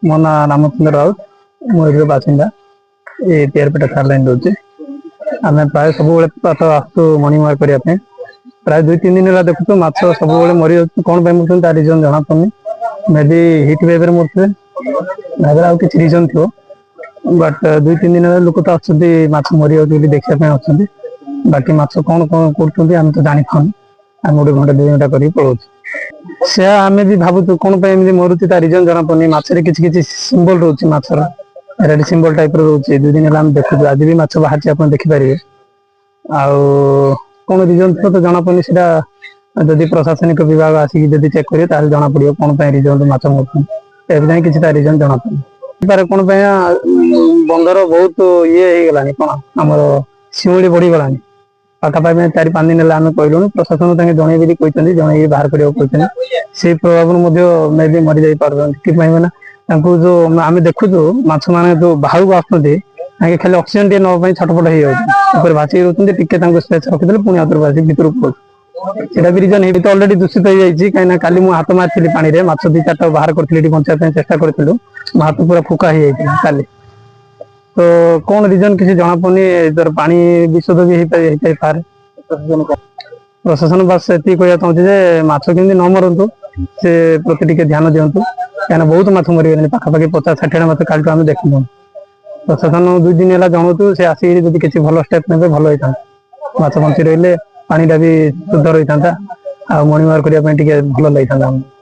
ମୋ ନାଁ ରାମଚନ୍ଦ୍ର ରାଉତ। ମୁଁ ଏଠିର ବାସିନ୍ଦା। ଏ ତିଆରପେଟା ସାର ଲାଇନ୍ ରହୁଛି। ଆମେ ପ୍ରାୟ ସବୁବେଳେ ପ୍ରାତଃ ଆସୁ ମର୍ଣ୍ଣିଂ ୱାକ୍ କରିବା ପାଇଁ। ପ୍ରାୟ 2-3 ଦିନ ହେଲା ଦେଖୁଛୁ ମାଛ ସବୁବେଳେ ମରିଯାଉଛି। କ'ଣ ପାଇଁ ମରୁଛନ୍ତି ତା ରିଜନ ଜଣା ପଡୁନି। ମେ ବି ହିଟ୍ ୱେଭରେ ମରୁଥିବେ, ଭାବରେ ଆଉ କିଛି ରିଜନ ଥିବ। ବଟ୍ 2-3 ଦିନ ହେଲା ଲୋକ ତ ଆସୁଛନ୍ତି ମାଛ ମରିଯାଉଛି ବୋଲି ଦେଖିବା ପାଇଁ ଆସୁଛନ୍ତି। ବାକି ମାଛ କ'ଣ କରୁଛନ୍ତି ଆମେ ତ ଜାଣିପାରୁନି। ଆମେ ଗୋଟେ ଘଣ୍ଟା 2 ଘଣ୍ଟା କରିକି ପଳଉଛୁ। ସେ ଆମେ ବି ଭାବୁଛୁ କ'ଣ ପାଇଁ ଏମିତି ମରୁଛି ତା ରିଜନ ଜଣା ପଡୁନି। ମାଛରେ କିଛି କିଛି ସିମ୍ବଲ ରହୁଛି, ମାଛର ରେଡ୍ ସିମ୍ବଲ ଟାଇପର ରହୁଛି। 2 ଦିନ ହେଲା ଆମେ ଦେଖୁଛୁ, ଆଜି ବି ମାଛ ବାହାରିଛି, ଆପଣ ଦେଖିପାରିବେ। ଆଉ କ'ଣ ରିଜନ ଥିବ ତ ଜଣା ପଡୁନି। ସେଟା ଯଦି ପ୍ରଶାସନିକ ବିଭାଗ ଆସିକି ଯଦି ଚେକ୍ କରିବେ ତାହେଲେ ଜଣା ପଡିବ କ'ଣ ପାଇଁ ରିଜନ ମାଛ ମରୁଛନ୍ତି। ଏବେ ଯାଏଁ କିଛି ତା ରିଜନ ଜଣା ପଡୁନି। କ'ଣ ପାଇଁ ବନ୍ଧର ବହୁତ ଇଏ ହେଇଗଲାଣି, କ'ଣ ଆମର ଶିଉଳି ବଢିଗଲାଣି। ପାଖାପାଖି 4-5 ଦିନ ହେଲା ଆମେ କହିଲୁଣି, ପ୍ରଶାସନ ତାଙ୍କେ ଜଣେଇ ବୋଲି କହିଛନ୍ତି, ଜଣେଇକି ବାହାର କରିବାକୁ କହିଛନ୍ତି। ସେଇ ପ୍ରଭାବରୁ ମଧ୍ୟ ମେ ବି ମରିଯାଇ ପାରୁଛନ୍ତି। ସେଥିପାଇଁ ମାନେ ତାଙ୍କୁ ଯୋଉ ଆମେ ଦେଖୁଛୁ ମାଛ ମାନେ ଯୋଉ ବାହାରକୁ ଆସୁଛନ୍ତି, ତାଙ୍କେ ଖାଲି ଅକ୍ସିଜେନ ଟିକେ ନେବା ପାଇଁ ଛଟପଟ ହେଇଯାଉଛି, ଉପରେ ଭାସିକି ରହୁଛନ୍ତି। ଟିକେ ତାଙ୍କୁ ସ୍ପେସ ରଖିଦେଲେ ପୁଣି ଆଉଥରେ ଭାସିକି ଭିତରକୁ ପଳଉଛି। ସେଇଟା ବି ରିଜନ ହେଇକି ତ ଅଲରେଡି ଦୂଷିତ ହେଇଯାଇଛି। କାହିଁକି ନା କାଲି ମୁଁ ହାତ ମାରିଥିଲି ପାଣିରେ, ମାଛ 2-4ଟା ବାହାର କରିଥିଲି, ଏଠି ବଞ୍ଚିବା ପାଇଁ ଚେଷ୍ଟା କରିଥିଲୁ। ମୋ ହାତ ପୁରା ଫୁକା ହେଇଯାଇଥିଲା କାଲି। ତ କ'ଣ ରିଜନ କିଛି ଜଣା ପଡୁନି। ଏଥର ପାଣି ବିଶୋଧ ବି ହେଇଥାଇପାରେ। ପ୍ରଶାସନ ବାସ୍ ଏତିକି କହିବାକୁ ଚାହୁଁଛି ଯେ ମାଛ କେମିତି ନ ମରନ୍ତୁ, ସେ ପ୍ରତି ଟିକେ ଧ୍ୟାନ ଦିଅନ୍ତୁ। କାହିଁକିନା ବହୁତ ମାଛ ମରିଗଲେଣି, ପାଖାପାଖି 50-60ଟା ମାଛ କାଲିଠୁ ଆମେ ଦେଖିଲୁଣି। ପ୍ରଶାସନ 2 ଦିନ ହେଲା ଜଣଉଛୁ, ସେ ଆସିକି ଯଦି କିଛି ଭଲ ଷ୍ଟେପ ନେବେ ଭଲ ହେଇଥାନ୍ତା। ମାଛ ବଞ୍ଚି ରହିଲେ ପାଣିଟା ବି ଶୁଦ୍ଧ ରହିଥାନ୍ତା, ଆଉ ମର୍ଣ୍ଣିଂ ୱାକ୍ କରିବା ପାଇଁ ଟିକେ ଭଲ ଲାଗିଥାନ୍ତା ଆମକୁ।